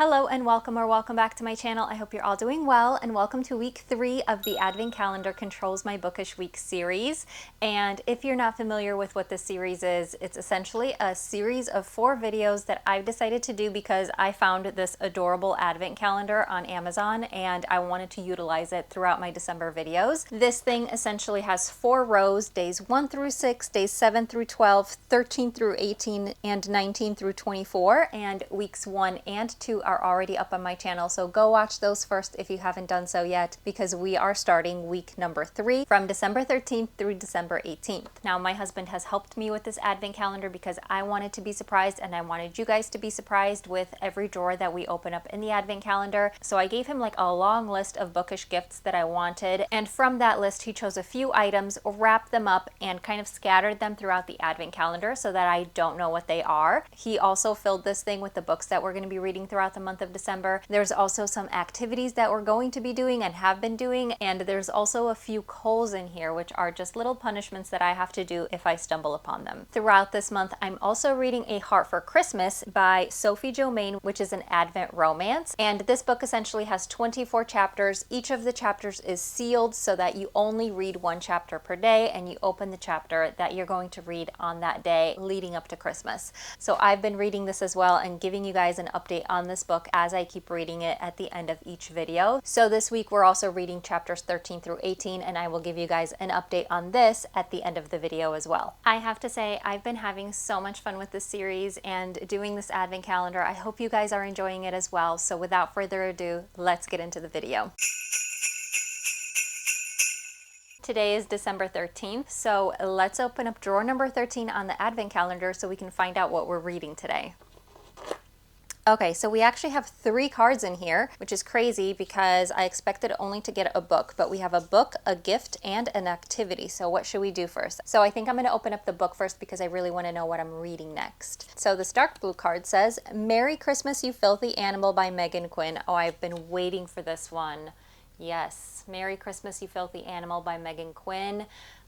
Hello and welcome or welcome back to my channel. I hope you're all doing well and welcome to week 3 of the Advent Calendar Controls My Bookish Week series. And if you're not familiar with what this series is, it's essentially a series of 4 videos that I've decided to do because I found this adorable Advent calendar on Amazon and I wanted to utilize it throughout my December videos. This thing essentially has 4 rows, days 1 through 6, days 7 through 12, 13 through 18, and 19 through 24, and weeks 1 and 2 are already up on my channel, so go watch those first if you haven't done so yet, because we are starting week number 3 from December 13th through December 18th. Now, my husband has helped me with this Advent calendar because I wanted to be surprised and I wanted you guys to be surprised with every drawer that we open up in the Advent calendar. So I gave him like a long list of bookish gifts that I wanted, and from that list he chose a few items, wrapped them up, and kind of scattered them throughout the Advent calendar so that I don't know what they are. He also filled this thing with the books that we're going to be reading throughout the month of December. There's also some activities that we're going to be doing and have been doing, and there's also a few coals in here, which are just little punishments that I have to do if I stumble upon them. Throughout this month, I'm also reading A Heart for Christmas by Sophie Jo Main, which is an Advent romance, and this book essentially has 24 chapters. Each of the chapters is sealed so that you only read 1 chapter per day, and you open the chapter that you're going to read on that day leading up to Christmas. So I've been reading this as well and giving you guys an update on this book as I keep reading it at the end of each video. So this week we're also reading chapters 13 through 18, and I will give you guys an update on this at the end of the video as well. I have to say, I've been having so much fun with this series and doing this Advent calendar. I hope you guys are enjoying it as well. So without further ado, let's get into the video. Today is December 13th, so let's open up drawer number 13 on the Advent calendar so we can find out what we're reading today. Okay, so we actually have 3 cards in here, which is crazy because I expected only to get a book, but we have a book, a gift, and an activity. So what should we do first? So I think I'm going to open up the book first because I really want to know what I'm reading next. So this dark blue card says, "Merry Christmas, You Filthy Animal" by Megan Quinn. Oh, I've been waiting for this one. Yes, Merry Christmas, You Filthy Animal by Megan Quinn.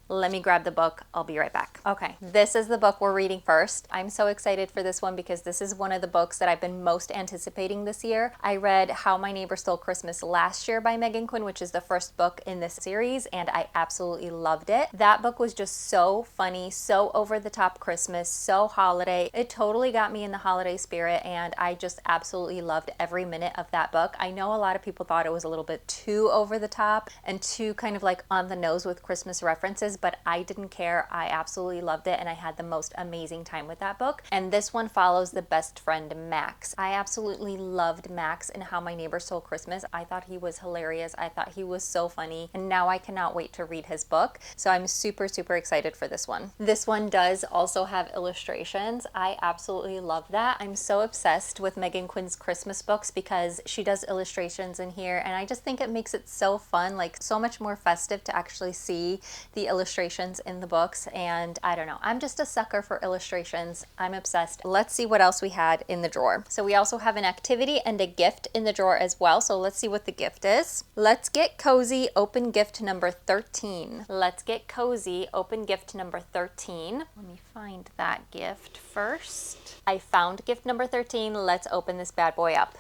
Let me grab the book. I'll be right back. Okay, this is the book we're reading first. I'm so excited for this one because this is one of the books that I've been most anticipating this year. I read How My Neighbor Stole Christmas last year by Megan Quinn, which is the first book in this series, and I absolutely loved it. That book was just so funny, so over-the-top Christmas, so holiday. It totally got me in the holiday spirit, and I just absolutely loved every minute of that book. I know a lot of people thought it was a little bit too over-the-top and too kind of like on the nose with Christmas references, but I didn't care. I absolutely loved it and I had the most amazing time with that book. And this one follows the best friend Max. I absolutely loved Max in How My Neighbor Stole Christmas. I thought he was hilarious. I thought he was so funny, and now I cannot wait to read his book. So I'm super excited for this one. This one does also have illustrations. I absolutely love that. I'm so obsessed with Megan Quinn's Christmas books because she does illustrations in here, and I just think it makes it so fun, like so much more festive to actually see the illustrations in the books. And I don't know, I'm just a sucker for illustrations. I'm obsessed. Let's see what else we had in the drawer. So we also have an activity and a gift in the drawer as well. So let's see what the gift is. Let's get cozy, open gift number 13. Let's get cozy, open gift number 13. Let me find that gift first. I found gift number 13. Let's open this bad boy up.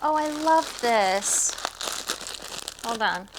Oh, I love this. Hold on.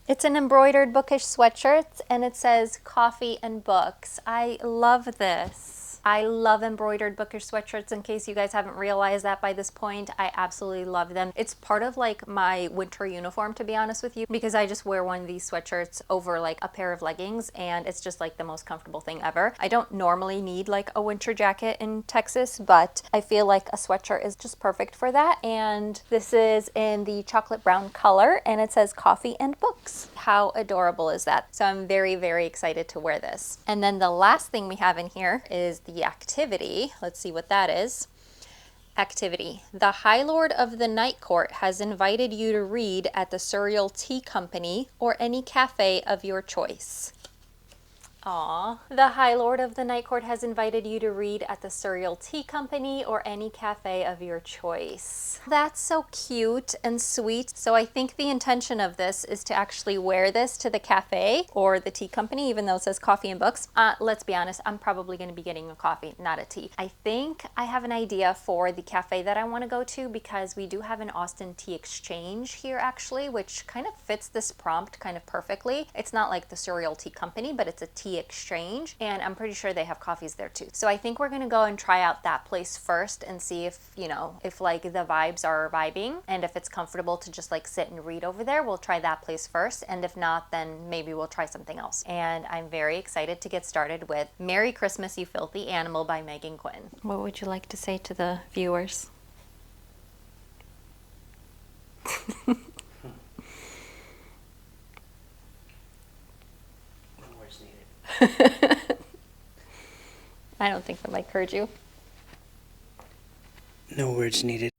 It's an embroidered bookish sweatshirt, and it says coffee and books. I love this. I love embroidered bookish sweatshirts, in case you guys haven't realized that by this point. I absolutely love them. It's part of like my winter uniform, to be honest with you, because I just wear one of these sweatshirts over like a pair of leggings, and it's just like the most comfortable thing ever. I don't normally need like a winter jacket in Texas, but I feel like a sweatshirt is just perfect for that. And this is in the chocolate brown color, and it says coffee and books. How adorable is that? So I'm very excited to wear this. And then the last thing we have in here is the activity. Let's see what that is. Activity. The High Lord of the Night Court has invited you to read at the Surreal Tea Company or any cafe of your choice. Aw. The High Lord of the Night Court has invited you to read at the Surreal Tea Company or any cafe of your choice. That's so cute and sweet. So I think the intention of this is to actually wear this to the cafe or the tea company, even though it says coffee and books. Let's be honest, I'm probably going to be getting a coffee, not a tea. I think I have an idea for the cafe that I want to go to because we do have an Austin Tea Exchange here actually, which kind of fits this prompt kind of perfectly. It's not like the Surreal Tea Company, but it's a tea exchange, and I'm pretty sure they have coffees there too. So I think we're gonna go and try out that place first and see if, you know, if like the vibes are vibing and if it's comfortable to just like sit and read over there. We'll try that place first, and if not, then maybe we'll try something else. And I'm very excited to get started with Merry Christmas, You Filthy Animal by Megan Quinn. What would you like to say to the viewers? I don't think the mic heard you. No words needed.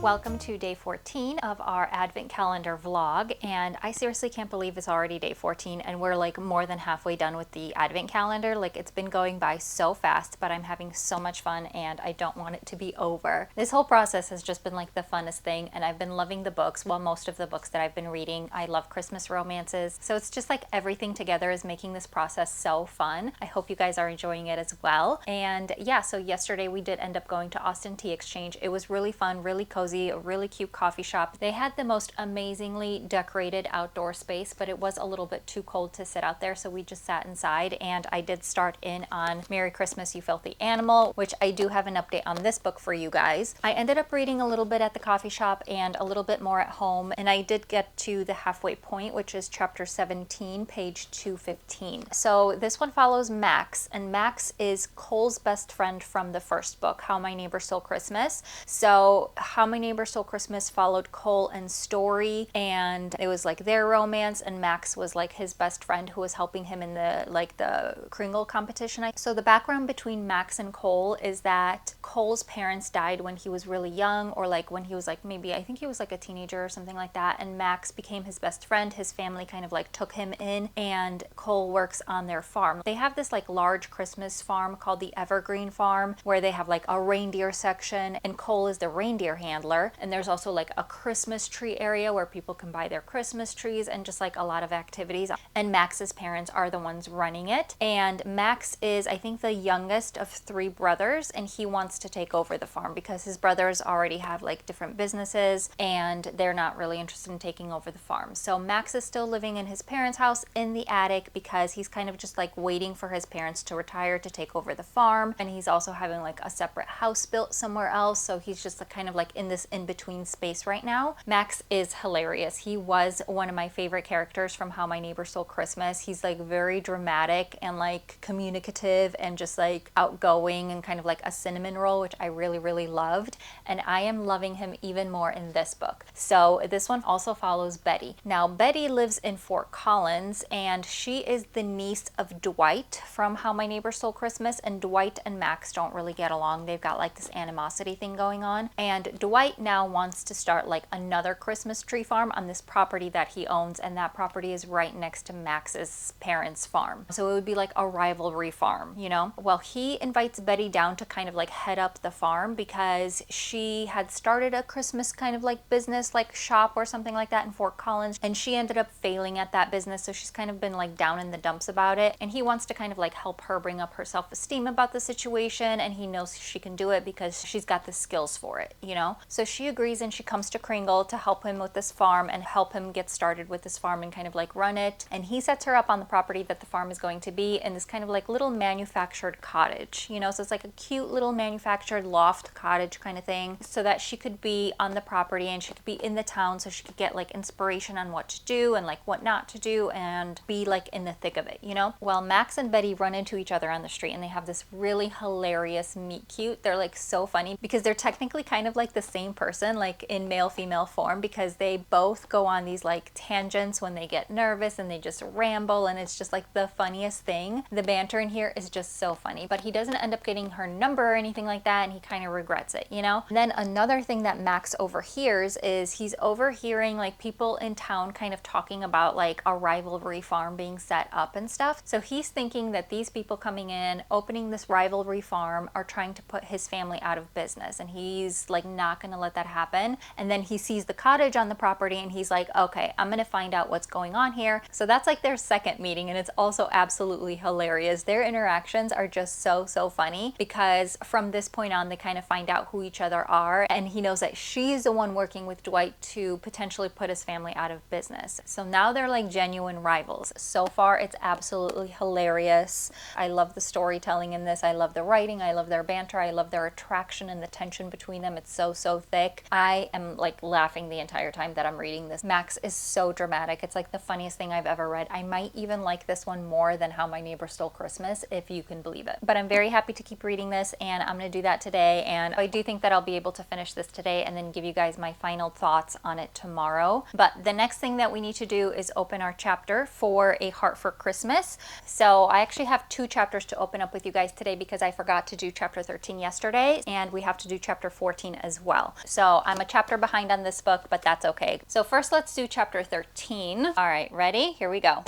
Welcome to day 14 of our Advent calendar vlog, and I seriously can't believe it's already day 14 and we're like more than halfway done with the Advent calendar. Like, it's been going by so fast, but I'm having so much fun and I don't want it to be over. This whole process has just been like the funnest thing, and I've been loving the books. Well, most of the books that I've been reading. I love Christmas romances, so it's just like everything together is making this process so fun. I hope you guys are enjoying it as well. And yeah, so yesterday we did end up going to Austin Tea Exchange. It was really fun, really cozy, a really cute coffee shop. They had the most amazingly decorated outdoor space, but it was a little bit too cold to sit out there, so we just sat inside. And I did start in on Merry Christmas, You Filthy Animal, which I do have an update on this book for you guys. I ended up reading a little bit at the coffee shop and a little bit more at home, and I did get to the halfway point, which is chapter 17, page 215. So this one follows Max, and Max is Cole's best friend from the first book, How My Neighbor Stole Christmas. So How My Neighbor Stole Christmas followed Cole and Story, and it was like their romance, and Max was like his best friend who was helping him in the Kringle competition. So the background between Max and Cole is that Cole's parents died when he was really young, or like when he was like, maybe I think he was like a teenager or something like that, and Max became his best friend. His family kind of like took him in, and Cole works on their farm. They have this like large Christmas farm called the Evergreen Farm, where they have like a reindeer section, and Cole is the reindeer handler. And there's also like a Christmas tree area where people can buy their Christmas trees, and just like a lot of activities. And Max's parents are the ones running it. And Max is, I think, the youngest of 3 brothers, and he wants to take over the farm because his brothers already have like different businesses and they're not really interested in taking over the farm. So Max is still living in his parents' house in the attic because he's kind of just like waiting for his parents to retire to take over the farm. And he's also having like a separate house built somewhere else. So he's just like, kind of like in this this in-between space right now. Max is hilarious. He was one of my favorite characters from How My Neighbor Stole Christmas. He's like very dramatic and like communicative and just like outgoing and kind of like a cinnamon roll, which I really, really loved. And I am loving him even more in this book. So this one also follows Betty. Now, Betty lives in Fort Collins, and she is the niece of Dwight from How My Neighbor Stole Christmas, and Dwight and Max don't really get along. They've got like this animosity thing going on, and Dwight now wants to start like another Christmas tree farm on this property that he owns, and that property is right next to Max's parents' farm. So it would be like a rivalry farm, you know? Well, he invites Betty down to kind of like head up the farm because she had started a Christmas kind of like business, like shop or something like that in Fort Collins, and she ended up failing at that business, so she's kind of been like down in the dumps about it, and he wants to kind of like help her bring up her self-esteem about the situation, and he knows she can do it because she's got the skills for it, you know? So she agrees, and she comes to Kringle to help him with this farm and help him get started with this farm and kind of like run it. And he sets her up on the property that the farm is going to be in this kind of like little manufactured cottage, you know? So it's like a cute little manufactured loft cottage kind of thing, so that she could be on the property and she could be in the town, so she could get like inspiration on what to do and like what not to do and be like in the thick of it, you know? Well, Max and Betty run into each other on the street, and they have this really hilarious meet cute. They're like so funny because they're technically kind of like the same person, like in male female form, because they both go on these like tangents when they get nervous and they just ramble, and it's just like the funniest thing. The banter in here is just so funny, but he doesn't end up getting her number or anything like that, and he kind of regrets it, you know? And then another thing that Max overhears is he's overhearing like people in town kind of talking about like a rivalry farm being set up and stuff. So he's thinking that these people coming in, opening this rivalry farm, are trying to put his family out of business, and he's like not gonna let that happen. And then he sees the cottage on the property, and he's like, okay, I'm gonna find out what's going on here. So that's like their second meeting, and it's also absolutely hilarious. Their interactions are just so funny, because from this point on they kind of find out who each other are, and he knows that she's the one working with Dwight to potentially put his family out of business. So now they're like genuine rivals. So far it's absolutely hilarious. I love the storytelling in this. I love the writing. I love their banter. I love their attraction and the tension between them. It's so thick. I am like laughing the entire time that I'm reading this. Max is so dramatic. It's like the funniest thing I've ever read. I might even like this one more than How My Neighbor Stole Christmas, if you can believe it. But I'm very happy to keep reading this, and I'm going to do that today, and I do think that I'll be able to finish this today and then give you guys my final thoughts on it tomorrow. But the next thing that we need to do is open our chapter for A Heart for Christmas. So I actually have 2 chapters to open up with you guys today because I forgot to do chapter 13 yesterday, and we have to do chapter 14 as well. So I'm a chapter behind on this book, but that's okay. So first let's do chapter 13. All right, ready? Here we go.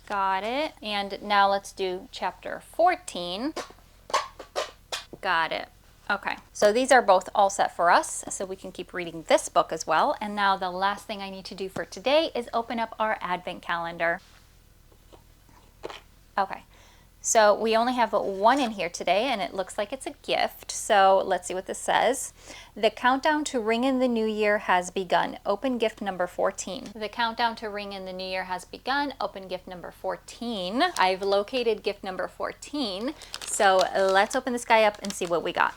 Got it. And now let's do chapter 14. Got it. Okay, so these are both all set for us, so we can keep reading this book as well. And now the last thing I need to do for today is open up our advent calendar. Okay, so we only have 1 in here today, and it looks like it's a gift. So let's see what this says. The countdown to ring in the new year has begun. Open gift number 14. The countdown to ring in the new year has begun. Open gift number 14. I've located gift number 14. So let's open this guy up and see what we got.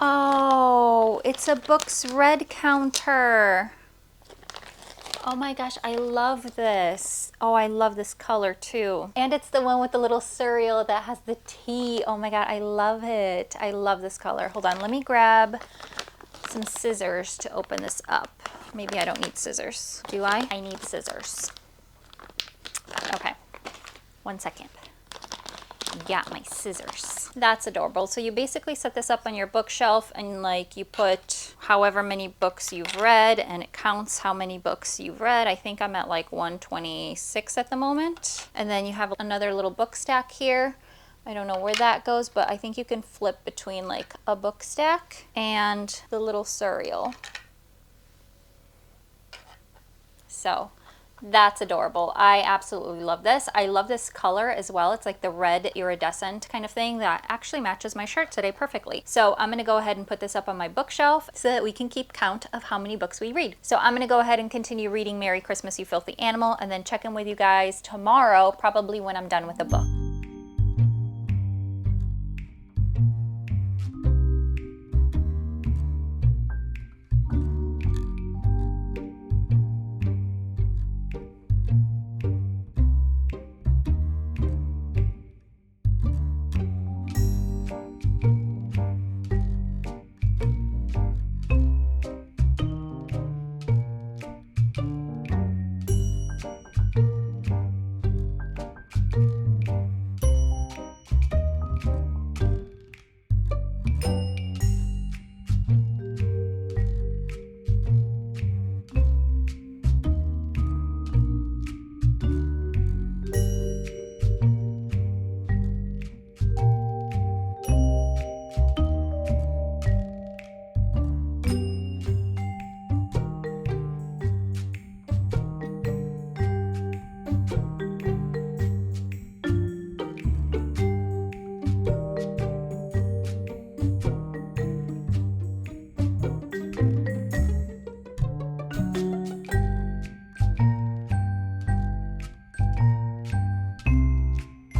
Oh, it's a Books Red counter. Oh my gosh, I love this. Oh, I love this color too. And it's the one with the little cereal that has the tea. Oh my God, I love it. I love this color. Hold on, let me grab some scissors to open this up. Maybe I don't need scissors. Do I? I need scissors. Okay, 1 second. Got my scissors. That's adorable. So you basically set this up on your bookshelf, and like you put however many books you've read, and it counts how many books you've read. I think I'm at like 126 at the moment. And then you have another little book stack here. I don't know where that goes, but I think you can flip between like a book stack and the little cereal. So That's adorable. I absolutely love this. I love this color as well. It's like the red iridescent kind of thing that actually matches my shirt today perfectly. So I'm gonna go ahead and put this up on my bookshelf so that we can keep count of how many books we read. So I'm gonna go ahead and continue reading Merry Christmas, You Filthy Animal, and then check in with you guys tomorrow, probably when I'm done with the book.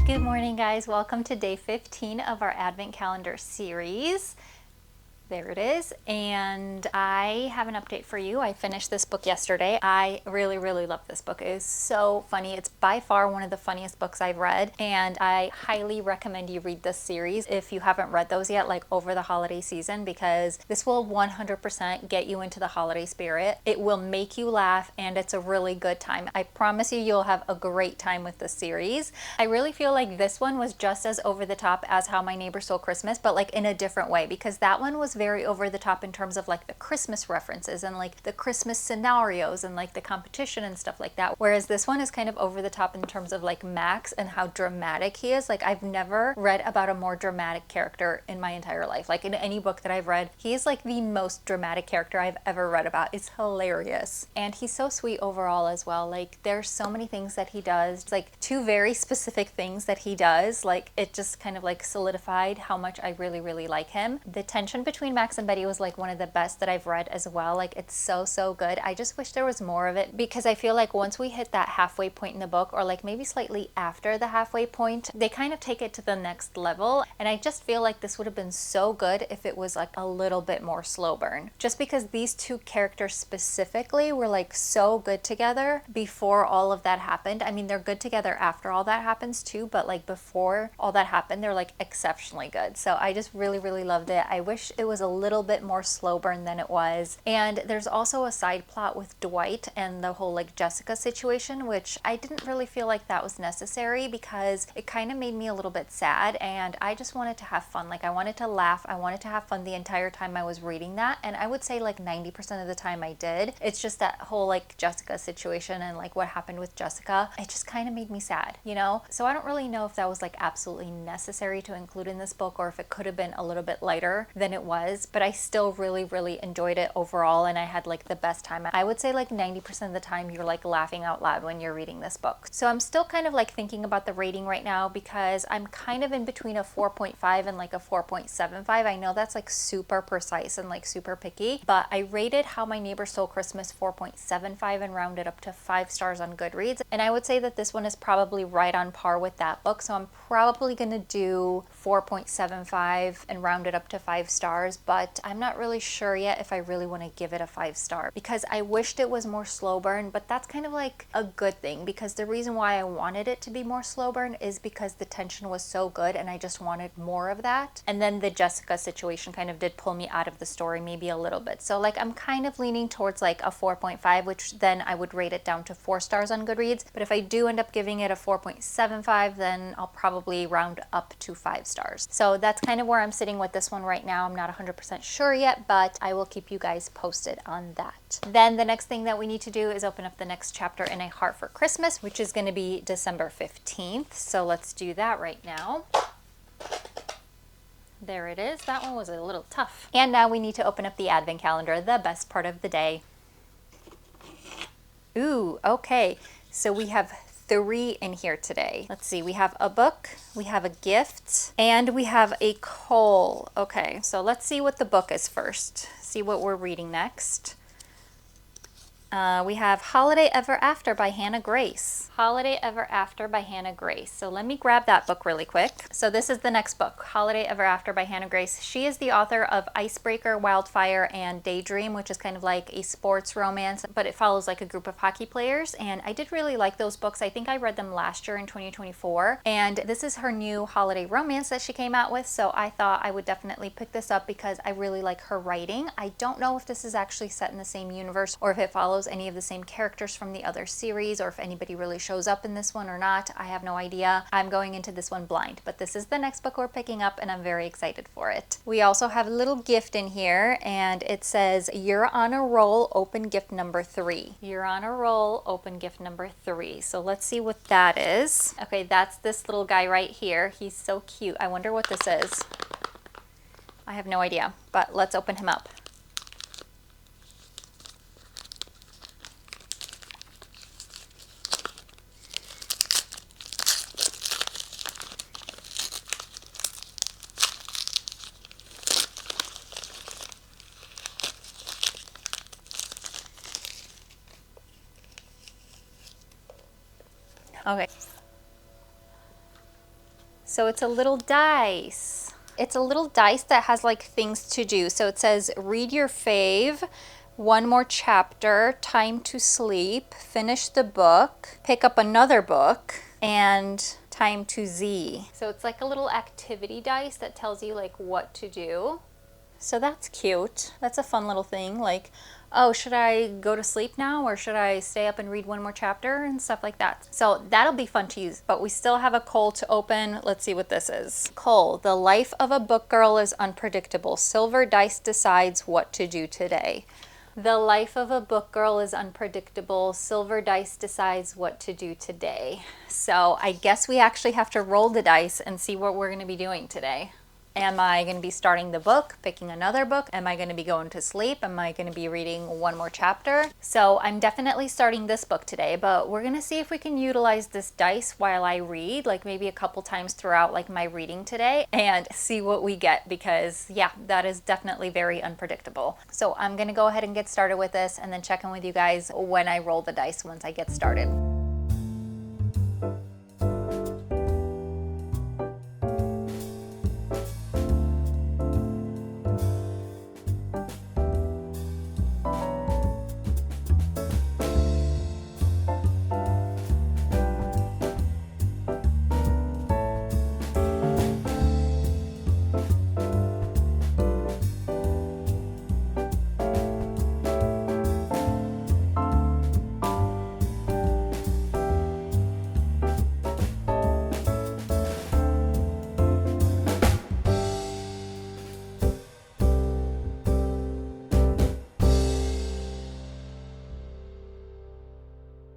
Good morning, guys. Welcome to day 15 of our Advent Calendar series. There it is. And I have an update for you. I finished this book yesterday. I really, really love this book. It is so funny. It's by far one of the funniest books I've read, and I highly recommend you read this series if you haven't read those yet, like over the holiday season, because this will 100% get you into the holiday spirit. It will make you laugh, and it's a really good time. I promise you, you'll have a great time with this series. I really feel like this one was just as over the top as How My Neighbor Stole Christmas, but like in a different way, because that one was very over the top in terms of like the Christmas references and like the Christmas scenarios and like the competition and stuff like that. Whereas this one is kind of over the top in terms of like Max and how dramatic he is. Like I've never read about a more dramatic character in my entire life. Like in any book that I've read, he is like the most dramatic character I've ever read about. It's hilarious. And he's so sweet overall as well. Like there's so many things that he does. It's like two very specific things that he does. Like it just kind of like solidified how much I really, really like him. The tension between Max and Betty was like one of the best that I've read as well. Like it's so good. I just wish there was more of it, because I feel like once we hit that halfway point in the book, or like maybe slightly after the halfway point, they kind of take it to the next level. And I just feel like this would have been so good if it was like a little bit more slow burn, just because these two characters specifically were like so good together before all of that happened. I mean, they're good together after all that happens too, but like before all that happened, they're like exceptionally good. So I just really, really loved it. I wish it was a little bit more slow burn than it was. And there's also a side plot with Dwight and the whole like Jessica situation, which I didn't really feel like that was necessary, because it kind of made me a little bit sad, and I just wanted to have fun. Like I wanted to laugh, I wanted to have fun the entire time I was reading that, and I would say like 90% of the time I did. It's just that whole like Jessica situation and like what happened with Jessica, it just kind of made me sad, you know? So I don't really know if that was like absolutely necessary to include in this book, or if it could have been a little bit lighter than it was, but I still really, really enjoyed it overall, and I had like the best time. I would say like 90% of the time you're like laughing out loud when you're reading this book. So I'm still kind of like thinking about the rating right now, because I'm kind of in between a 4.5 and like a 4.75. I know that's like super precise and like super picky, but I rated How My Neighbor Stole Christmas 4.75 and rounded up to 5 stars on Goodreads. And I would say that this one is probably right on par with that book. So I'm probably gonna do 4.75 and round it up to 5 stars, but I'm not really sure yet if I really want to give it a 5 star, because I wished it was more slow burn, but that's kind of like a good thing, because the reason why I wanted it to be more slow burn is because the tension was so good and I just wanted more of that. And then the Jessica situation kind of did pull me out of the story maybe a little bit. So like I'm kind of leaning towards like a 4.5, which then I would rate it down to 4 stars on Goodreads. But if I do end up giving it a 4.75, then I'll probably round up to 5 stars. So that's kind of where I'm sitting with this one right now. I'm not 100% sure yet, but I will keep you guys posted on that. Then the next thing that we need to do is open up the next chapter in A Heart for Christmas, which is going to be December 15th. So let's do that right now. There it is. That one was a little tough. And now we need to open up the Advent calendar, the best part of the day. Ooh, okay. So we have 3 in here today. Let's see, we have a book, we have a gift, and we have a coal. Okay, so let's see what the book is first. See what we're reading next. We have Holiday Ever After by Hannah Grace. Holiday Ever After by Hannah Grace. So let me grab that book really quick. So this is the next book, Holiday Ever After by Hannah Grace. She is the author of Icebreaker, Wildfire, and Daydream, which is kind of like a sports romance, but it follows like a group of hockey players. And I did really like those books. I think I read them last year in 2024. And this is her new holiday romance that she came out with. So I thought I would definitely pick this up because I really like her writing. I don't know if this is actually set in the same universe or if it follows any of the same characters from the other series, or if anybody really shows up in this one or not. I have no idea. I'm going into this one blind, but this is the next book we're picking up and I'm very excited for it. We also have a little gift in here and it says, "You're on a roll, open gift number 3. You're on a roll, open gift number 3. So let's see what that is. Okay, that's this little guy right here. He's so cute. I wonder what this is. I have no idea, but let's open him up. Okay. So it's a little dice. It's a little dice that has like things to do. So it says, read your fave, 1 more chapter, time to sleep, finish the book, pick up another book, and time to Z. So it's like a little activity dice that tells you like what to do. So that's cute. That's a fun little thing. Like, oh, should I go to sleep now or should I stay up and read 1 more chapter and stuff like that. So that'll be fun to use, but we still have a coal to open. Let's see what this is. Coal, the life of a book girl is unpredictable. Silver dice decides what to do today. The life of a book girl is unpredictable. Silver dice decides what to do today. So I guess we actually have to roll the dice and see what we're going to be doing today. Am I going to be starting the book, picking another book? Am I going to be going to sleep? Am I going to be reading 1 more chapter? So I'm definitely starting this book today, but we're going to see if we can utilize this dice while I read, like maybe a couple times throughout like my reading today, and see what we get, because yeah, that is definitely very unpredictable. So I'm going to go ahead and get started with this and then check in with you guys when I roll the dice once I get started.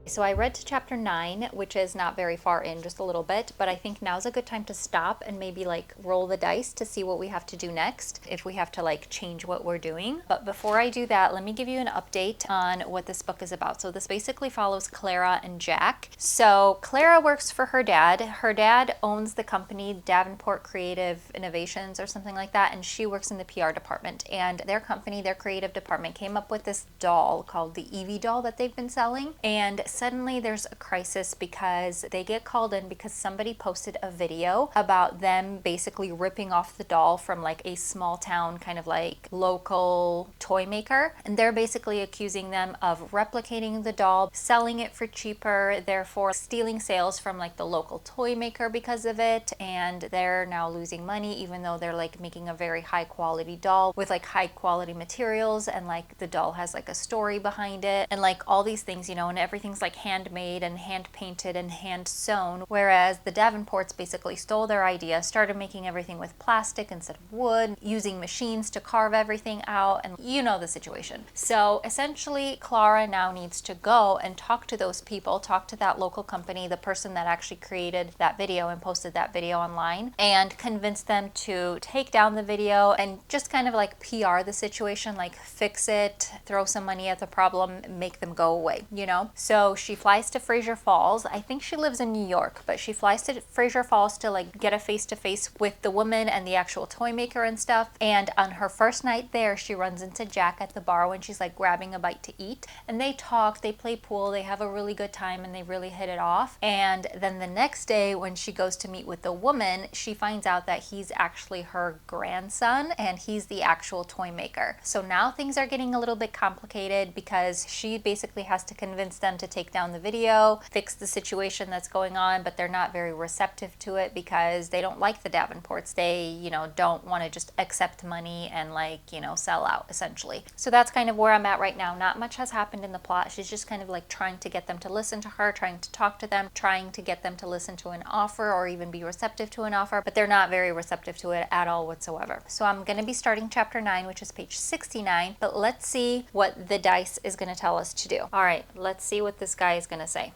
So I read to chapter 9, which is not very far in, just a little bit, but I think now's a good time to stop and maybe like roll the dice to see what we have to do next, if we have to like change what we're doing. But before I do that, let me give you an update on what this book is about. So this basically follows Clara and Jack. So Clara works for her dad. Her dad owns the company Davenport Creative Innovations or something like that, and she works in the PR department. And their company, their creative department, came up with this doll called the Evie doll that they've been selling. And suddenly there's a crisis because they get called in because somebody posted a video about them basically ripping off the doll from like a small town kind of like local toy maker, and they're basically accusing them of replicating the doll, selling it for cheaper, therefore stealing sales from like the local toy maker because of it, and they're now losing money even though they're like making a very high quality doll with like high quality materials, and like the doll has like a story behind it and like all these things, you know, and everything's like handmade and hand painted and hand sewn, whereas the Davenports basically stole their idea, started making everything with plastic instead of wood, using machines to carve everything out, and you know the situation. So essentially Clara now needs to go and talk to those people, talk to that local company, the person that actually created that video and posted that video online, and convince them to take down the video and just kind of like PR the situation, like fix it, throw some money at the problem, make them go away, you know? So she flies to Fraser Falls. I think she lives in New York, but she flies to Fraser Falls to like get a face-to-face with the woman and the actual toy maker and stuff. And on her first night there, she runs into Jack at the bar when she's like grabbing a bite to eat. And they talk, they play pool, they have a really good time, and they really hit it off. And then the next day when she goes to meet with the woman, she finds out that he's actually her grandson and he's the actual toy maker. So now things are getting a little bit complicated because she basically has to convince them to take down the video, fix the situation that's going on, but they're not very receptive to it because they don't like the Davenports. They, you know, don't want to just accept money and like, you know, sell out essentially. So that's kind of where I'm at right now. Not much has happened in the plot. She's just kind of like trying to get them to listen to her, trying to talk to them, trying to get them to listen to an offer or even be receptive to an offer, but they're not very receptive to it at all whatsoever. So I'm going to be starting chapter 9, which is page 69, but let's see what the dice is going to tell us to do. All right, let's see what this guy is going to say.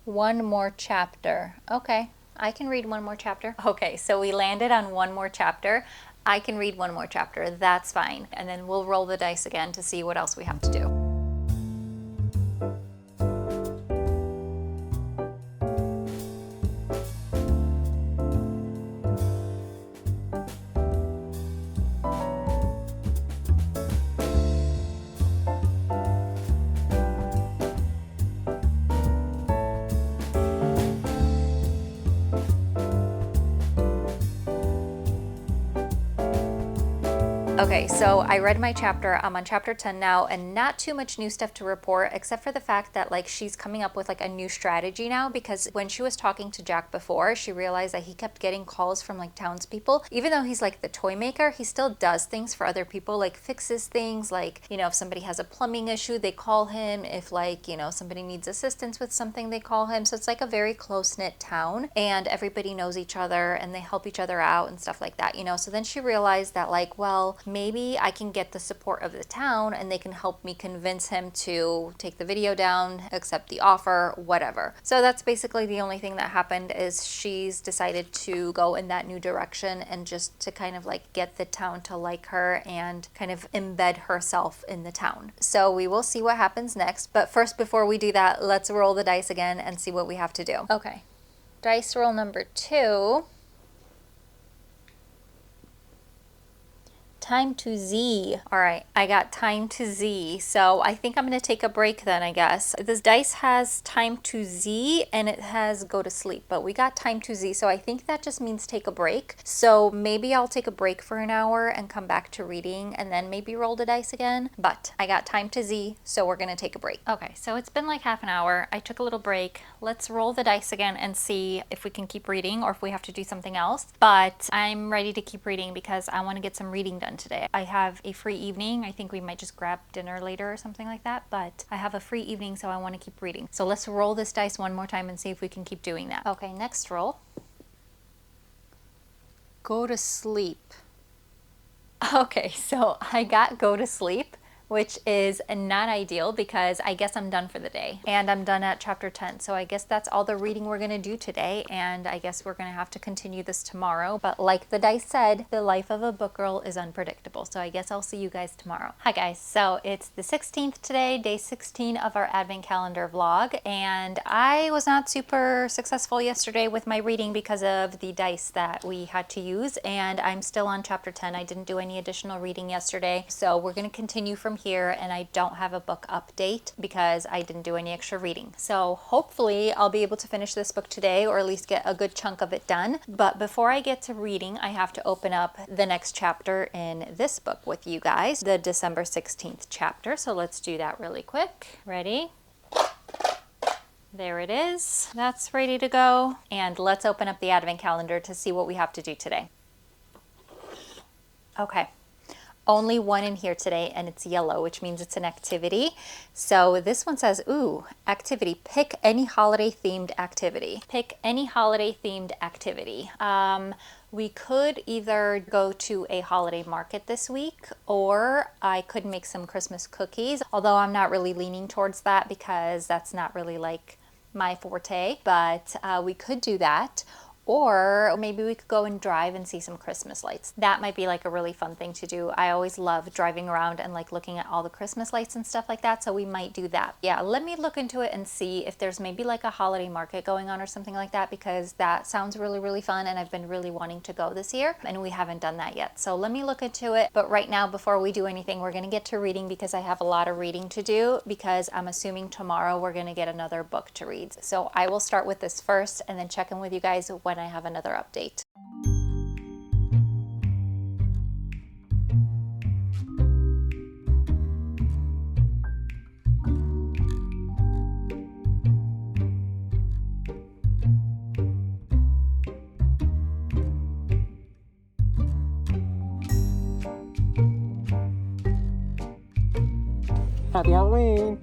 One more chapter. Okay, I can read one more chapter. Okay, so we landed on one more chapter. I can read one more chapter. That's fine. And then we'll roll the dice again to see what else we have to do. Okay, so I read my chapter. I'm on chapter 10 now, and not too much new stuff to report except for the fact that like she's coming up with like a new strategy now, because when she was talking to Jack before, she realized that he kept getting calls from like townspeople. Even though he's like the toy maker, he still does things for other people, like fixes things, like, you know, if somebody has a plumbing issue, they call him. If like, you know, somebody needs assistance with something, they call him. So it's like a very close-knit town and everybody knows each other and they help each other out and stuff like that, you know. So then she realized that like, well, maybe I can get the support of the town and they can help me convince him to take the video down, accept the offer, whatever. So that's basically the only thing that happened, is she's decided to go in that new direction and just to kind of like get the town to like her and kind of embed herself in the town. So we will see what happens next. But first, before we do that, let's roll the dice again and see what we have to do. Okay, dice roll number 2. Time to Z. All right, I got time to Z. So I think I'm going to take a break then, I guess. This dice has time to Z and it has go to sleep, but we got time to Z. So I think that just means take a break. So maybe I'll take a break for an hour and come back to reading and then maybe roll the dice again. But I got time to Z, so we're going to take a break. Okay, so it's been like half an hour. I took a little break. Let's roll the dice again and see if we can keep reading or if we have to do something else. But I'm ready to keep reading because I want to get some reading done today. I have a free evening. I think we might just grab dinner later or something like that, but I have a free evening, so I want to keep reading. So let's roll this dice one more time and see if we can keep doing that. Okay, next roll. Go to sleep. Okay, so I got go to sleep, which is not ideal because I guess I'm done for the day and I'm done at chapter 10. So I guess that's all the reading we're going to do today, and I guess we're going to have to continue this tomorrow. But like the dice said, the life of a book girl is unpredictable. So I guess I'll see you guys tomorrow. Hi guys, so it's the 16th today, day 16 of our advent calendar vlog, and I was not super successful yesterday with my reading because of the dice that we had to use, and I'm still on chapter 10. I didn't do any additional reading yesterday, so we're going to continue from here, and I don't have a book update because I didn't do any extra reading. So hopefully I'll be able to finish this book today, or at least get a good chunk of it done. But before I get to reading, I have to open up the next chapter in this book with you guys, the December 16th chapter. So let's do that really quick. Ready? There it is. That's ready to go. And let's open up the advent calendar to see what we have to do today. Okay. Only one in here today, and it's yellow, which means it's an activity. So this one says, ooh, activity. Pick any holiday themed activity. Pick any holiday themed activity. We could either go to a holiday market this week, or I could make some Christmas cookies, although I'm not really leaning towards that because that's not really like my forte, but we could do that. Or maybe we could go and drive and see some Christmas lights. That might be like a really fun thing to do. I always love driving around and like looking at all the Christmas lights and stuff like that. So we might do that. Yeah, let me look into it and see if there's maybe like a holiday market going on or something like that, because that sounds really, really fun. And I've been really wanting to go this year and we haven't done that yet. So let me look into it. But right now, before we do anything, we're going to get to reading because I have a lot of reading to do, because I'm assuming tomorrow we're going to get another book to read. So I will start with this first and then check in with you guys when I have another update. Happy Halloween!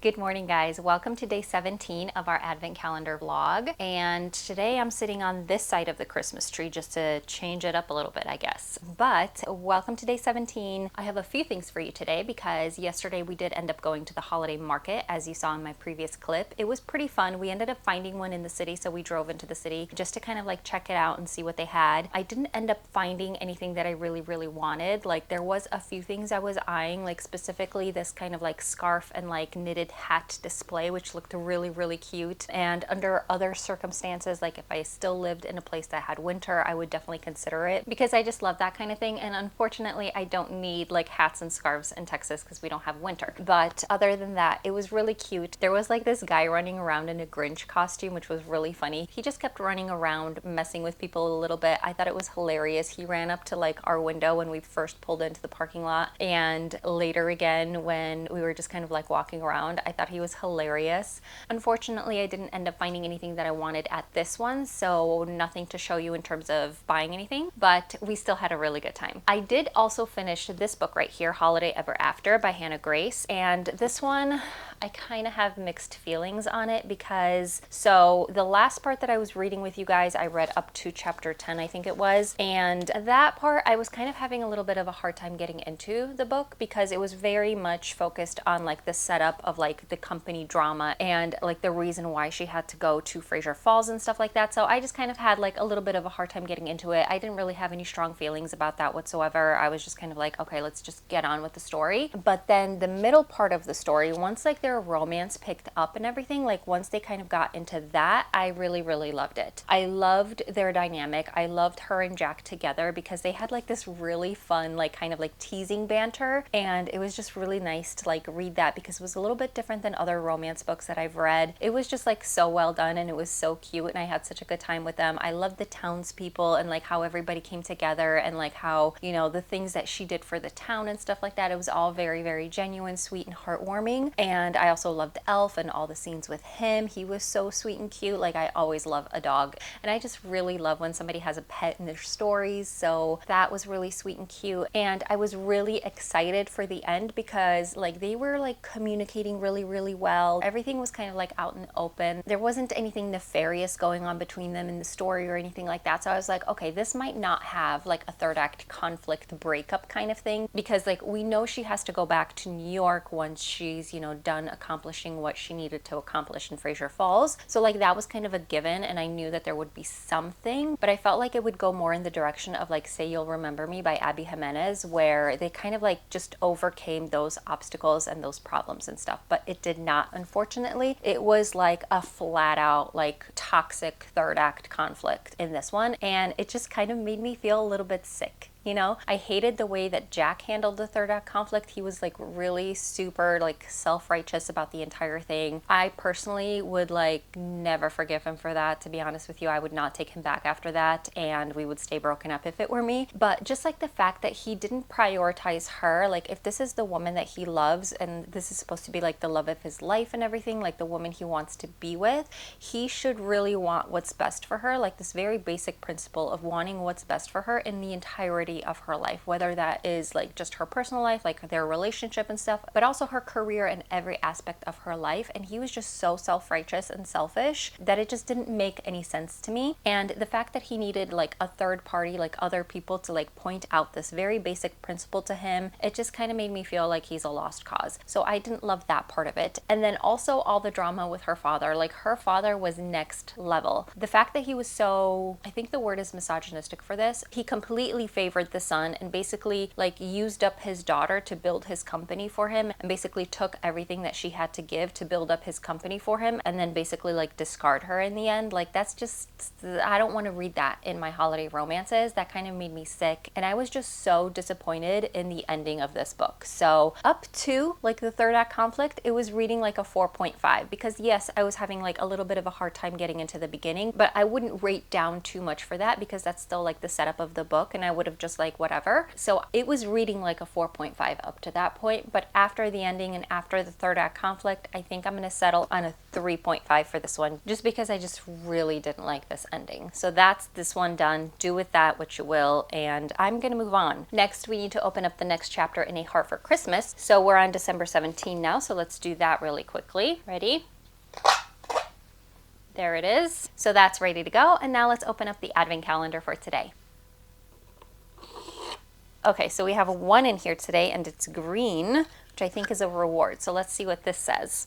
Good morning, guys. Welcome to day 17 of our Advent calendar vlog. And today I'm sitting on this side of the Christmas tree just to change it up a little bit, I guess. But welcome to day 17. I have a few things for you today because yesterday we did end up going to the holiday market, as you saw in my previous clip. It was pretty fun. We ended up finding one in the city, so we drove into the city just to kind of like check it out and see what they had. I didn't end up finding anything that I really wanted. Like, there was a few things I was eyeing, like specifically this kind of like scarf and like knitted hat display, which looked really cute. And under other circumstances, like if I still lived in a place that had winter, I would definitely consider it because I just love that kind of thing. And unfortunately, I don't need like hats and scarves in Texas because we don't have winter. But other than that, it was really cute. There was like this guy running around in a Grinch costume, which was really funny. He just kept running around messing with people a little bit. I thought it was hilarious. He ran up to like our window when we first pulled into the parking lot, and later again when we were just kind of like walking around. I thought he was hilarious. Unfortunately, I didn't end up finding anything that I wanted at this one, so nothing to show you in terms of buying anything, but we still had a really good time. I did also finish this book right here, Holiday Ever After by Hannah Grace, and this one I kind of have mixed feelings on it because, so the last part that I was reading with you guys, I read up to chapter 10, I think it was, and that part I was kind of having a little bit of a hard time getting into the book because it was very much focused on like the setup of like the company drama and like the reason why she had to go to Fraser Falls and stuff like that. So I just kind of had like a little bit of a hard time getting into it. I didn't really have any strong feelings about that whatsoever. I was just kind of like, okay, let's just get on with the story. But then the middle part of the story, once like their romance picked up and everything, like once they kind of got into that, I really loved it. I loved their dynamic. I loved her and Jack together because they had like this really fun, like kind of like teasing banter, and it was just really nice to like read that because it was a little bit different than other romance books that I've read. It was just like so well done and it was so cute and I had such a good time with them. I loved the townspeople and like how everybody came together and like how, you know, the things that she did for the town and stuff like that. It was all very genuine, sweet, and heartwarming. And I also loved Elf and all the scenes with him. He was so sweet and cute. Like, I always love a dog and I just really love when somebody has a pet in their stories. So that was really sweet and cute. And I was really excited for the end because like they were like communicating really well. Everything was kind of like out in the open. There wasn't anything nefarious going on between them in the story or anything like that. So I was like, okay, this might not have like a third act conflict breakup kind of thing because like we know she has to go back to New York once she's, you know, done accomplishing what she needed to accomplish in Fraser Falls. So like that was kind of a given and I knew that there would be something, but I felt like it would go more in the direction of like Say You'll Remember Me by Abby Jimenez, where they kind of like just overcame those obstacles and those problems and stuff, but it did not, unfortunately. It was like a flat out like toxic third act conflict in this one, and it just kind of made me feel a little bit sick. You know, I hated the way that Jack handled the third act conflict. He was like really super like self-righteous about the entire thing. I personally would like never forgive him for that, to be honest with you. I would not take him back after that and we would stay broken up if it were me. But just like the fact that he didn't prioritize her, like if this is the woman that he loves and this is supposed to be like the love of his life and everything, like the woman he wants to be with, he should really want what's best for her, like this very basic principle of wanting what's best for her in the entirety priority of her life, whether that is like just her personal life, like their relationship and stuff, but also her career and every aspect of her life. And he was just so self-righteous and selfish that it just didn't make any sense to me. And the fact that he needed like a third party, like other people, to like point out this very basic principle to him, it just kind of made me feel like he's a lost cause. So I didn't love that part of it. And then also all the drama with her father, like her father was next level. The fact that he was so, I think the word is misogynistic for this, he completely favored the son and basically like used up his daughter to build his company for him, and basically took everything that she had to give to build up his company for him, and then basically like discard her in the end. Like that's just, I don't want to read that in my holiday romances. That kind of made me sick, and I was just so disappointed in the ending of this book. So up to like the third act conflict, it was reading like a 4.5, because yes, I was having like a little bit of a hard time getting into the beginning, but I wouldn't rate down too much for that because that's still like the setup of the book, and I would have just like whatever. So it was reading like a 4.5 up to that point, but after the ending and after the third act conflict, I think I'm going to settle on a 3.5 for this one, just because I just really didn't like this ending. So that's this one done. Do with that what you will, and I'm going to move on. Next, we need to open up the next chapter in A Heart for Christmas. So we're on December 17 now, so let's do that really quickly. Ready? There it is. So that's ready to go, and now let's open up the advent calendar for today. Okay, so we have a 1 in here today, and it's green, which I think is a reward. So let's see what this says.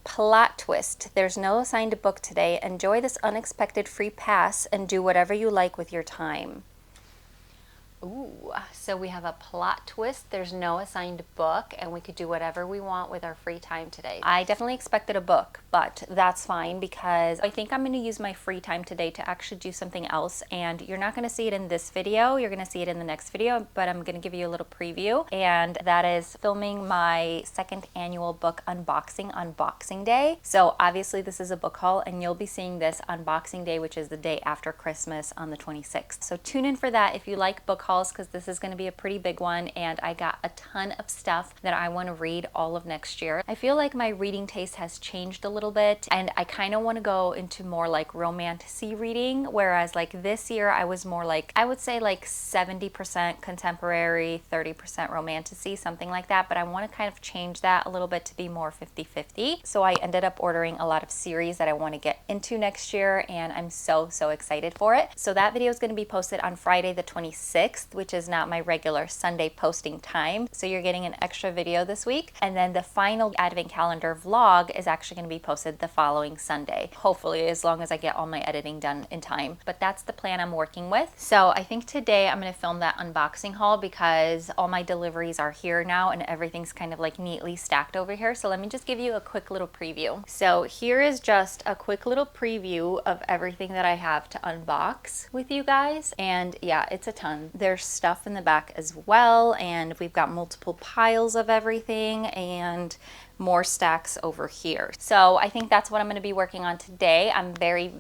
Plot twist. There's no assigned book today. Enjoy this unexpected free pass and do whatever you like with your time. Ooh, so we have a plot twist. There's no assigned book, and we could do whatever we want with our free time today. I definitely expected a book, but that's fine because I think I'm going to use my free time today to actually do something else, and you're not going to see it in this video. You're going to see it in the next video, but I'm going to give you a little preview, and that is filming my 2nd annual book unboxing on Boxing Day. So obviously this is a book haul, and you'll be seeing this on Boxing Day, which is the day after Christmas on the 26th. So tune in for that if you like book hauls, because this is going to be a pretty big one, and I got a ton of stuff that I want to read all of next year. I feel like my reading taste has changed a little bit, and I kind of want to go into more like romantasy reading, whereas like this year I was more like, I would say like 70% contemporary, 30% romantasy, something like that, but I want to kind of change that a little bit to be more 50-50. So I ended up ordering a lot of series that I want to get into next year, and I'm so excited for it. So that video is going to be posted on Friday the 26th, which is not my regular Sunday posting time. So you're getting an extra video this week. And then the final advent calendar vlog is actually going to be posted the following Sunday. Hopefully, as long as I get all my editing done in time. But that's the plan I'm working with. So I think today I'm going to film that unboxing haul because all my deliveries are here now and everything's kind of like neatly stacked over here. So let me just give you a quick little preview. So here is just a quick little preview of everything that I have to unbox with you guys. And yeah, it's a ton. There's stuff in the back as well, and we've got multiple piles of everything and more stacks over here. So I think that's what I'm going to be working on today. I'm very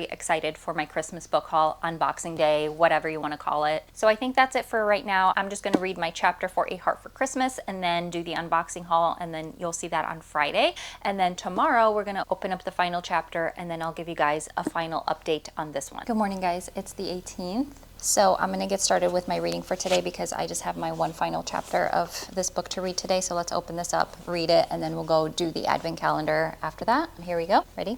excited for my Christmas book haul, unboxing day, whatever you want to call it. So I think that's it for right now. I'm just going to read my chapter for A Heart for Christmas and then do the unboxing haul, and then you'll see that on Friday. And then tomorrow we're going to open up the final chapter, and then I'll give you guys a final update on this one. Good morning, guys. It's the 18th. So I'm going to get started with my reading for today because I just have my one final chapter of this book to read today. So let's open this up, read it, and then we'll go do the advent calendar after that. Here we go. Ready?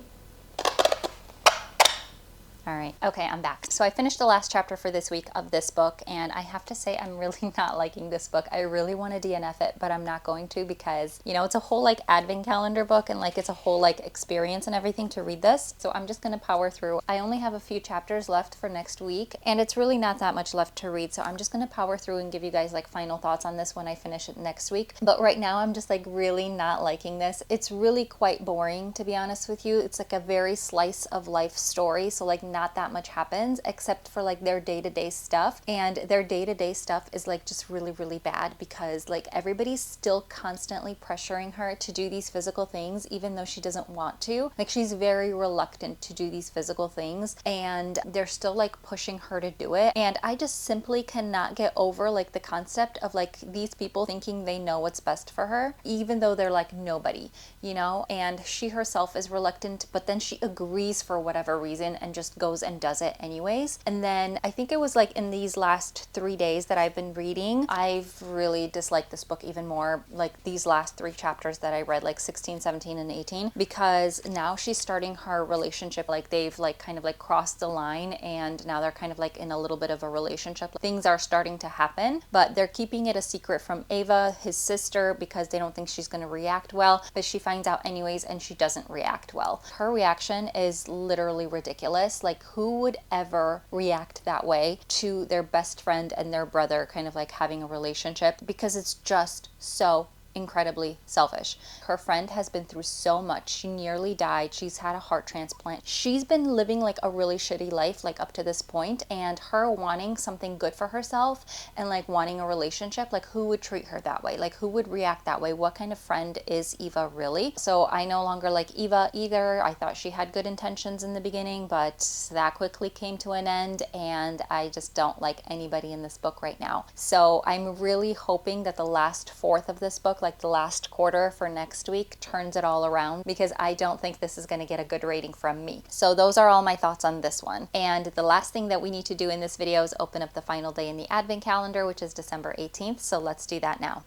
All right, okay, I'm back. So I finished the last chapter for this week of this book, and I have to say I'm really not liking this book. I really want to DNF it, but I'm not going to because, you know, it's a whole like advent calendar book, and like it's a whole like experience and everything to read this. So I'm just going to power through. I only have a few chapters left for next week, and it's really not that much left to read. So I'm just going to power through and give you guys like final thoughts on this when I finish it next week. But right now I'm just like really not liking this. It's really quite boring, to be honest with you. It's like a very slice of life story. So like not that much happens except for like their day-to-day stuff, and their day-to-day stuff is like just really bad because like everybody's still constantly pressuring her to do these physical things even though she doesn't want to. Like she's very reluctant to do these physical things, and they're still like pushing her to do it. And I just simply cannot get over like the concept of like these people thinking they know what's best for her even though they're like nobody, you know. And she herself is reluctant, but then she agrees for whatever reason and just goes goes and does it anyways. And then I think it was like in these last 3 days that I've been reading, I've really disliked this book even more, like these last 3 chapters that I read, like 16, 17, and 18, because now she's starting her relationship, like they've like kind of like crossed the line, and now they're kind of like in a little bit of a relationship. Things are starting to happen, but they're keeping it a secret from Ava, his sister, because they don't think she's going to react well, but she finds out anyways, and she doesn't react well. Her reaction is literally ridiculous. Like, who would ever react that way to their best friend and their brother kind of like having a relationship? Because it's just so incredibly selfish. Her friend has been through so much. She nearly died. She's had a heart transplant. She's been living like a really shitty life like up to this point, and her wanting something good for herself and like wanting a relationship, like who would treat her that way? Like who would react that way? What kind of friend is Eva really? So I no longer like Eva either. I thought she had good intentions in the beginning, but that quickly came to an end, and I just don't like anybody in this book right now. So I'm really hoping that the last fourth of this book, like the last quarter for next week, turns it all around, because I don't think this is going to get a good rating from me. So those are all my thoughts on this one. And the last thing that we need to do in this video is open up the final day in the advent calendar, which is December 18th. So let's do that now.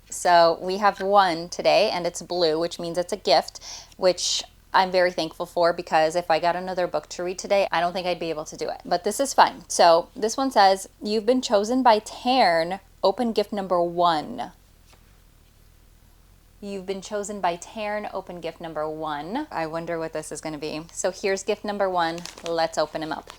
So we have one today, and it's blue, which means it's a gift, which I'm very thankful for, because if I got another book to read today, I don't think I'd be able to do it. But this is fun. So this one says, "You've been chosen by Taryn. Open gift number 1. You've been chosen by Taryn. Open gift number 1. I wonder what this is going to be. So here's gift number 1. Let's open him up.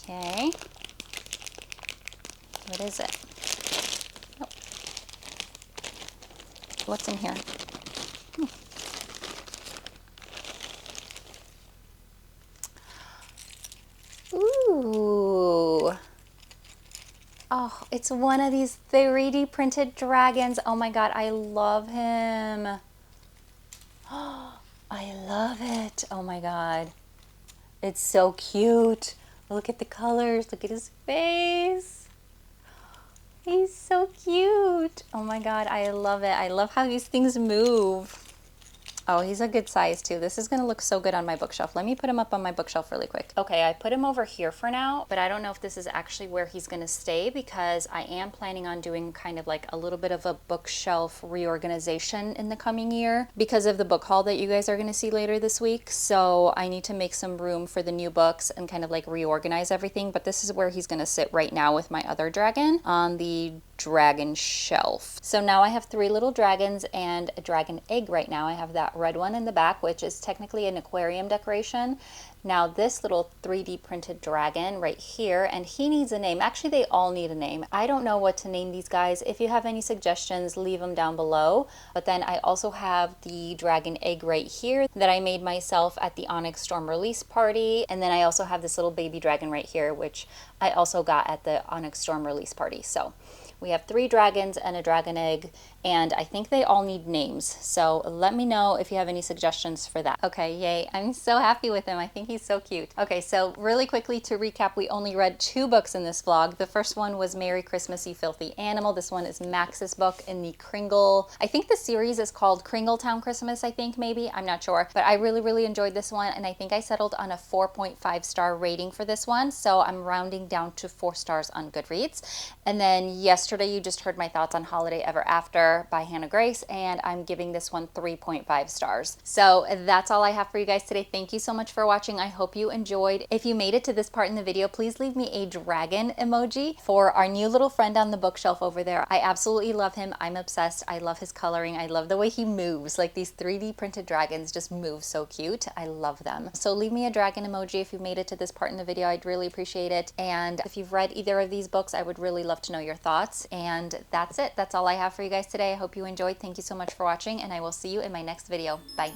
Okay. What is it? Oh. What's in here? Ooh. Oh, it's one of these 3D printed dragons. Oh my God, I love him. Oh, I love it. Oh my God. It's so cute. Look at the colors. Look at his face. He's so cute. Oh my God, I love it. I love how these things move. Oh, he's a good size too. This is going to look so good on my bookshelf. Let me put him up on my bookshelf really quick. Okay, I put him over here for now, but I don't know if this is actually where he's going to stay, because I am planning on doing kind of like a little bit of a bookshelf reorganization in the coming year because of the book haul that you guys are going to see later this week. So I need to make some room for the new books and kind of like reorganize everything. But this is where he's going to sit right now with my other dragon on the dragon shelf. So now I have 3 little dragons and a dragon egg right now. I have that red one in the back, which is technically an aquarium decoration. Now this little 3D printed dragon right here, and he needs a name. Actually, they all need a name. I don't know what to name these guys. If you have any suggestions, leave them down below. But then I also have the dragon egg right here that I made myself at the Onyx Storm release party. And then I also have this little baby dragon right here, which I also got at the Onyx Storm release party. So we have 3 dragons and a dragon egg, and I think they all need names. So let me know if you have any suggestions for that. Okay, yay. I'm so happy with him. I think he's so cute. Okay, so really quickly to recap, we only read 2 books in this vlog. The first one was Merry Christmas, You Filthy Animal. This one is Max's book in the Kringle. I think the series is called Kringletown Christmas, I think maybe. I'm not sure. But I really enjoyed this one, and I think I settled on a 4.5 star rating for this one. So I'm rounding down to 4 stars on Goodreads. And then yesterday you just heard my thoughts on Holiday Ever After by Hannah Grace, and I'm giving this one 3.5 stars. So that's all I have for you guys today. Thank you so much for watching. I hope you enjoyed. If you made it to this part in the video, please leave me a dragon emoji for our new little friend on the bookshelf over there. I absolutely love him. I'm obsessed. I love his coloring. I love the way he moves. Like, these 3D printed dragons just move so cute. I love them. So leave me a dragon emoji if you made it to this part in the video. I'd really appreciate it. And if you've read either of these books, I would really love to know your thoughts. And that's it. That's all I have for you guys today. I hope you enjoyed. Thank you so much for watching, and I will see you in my next video. Bye.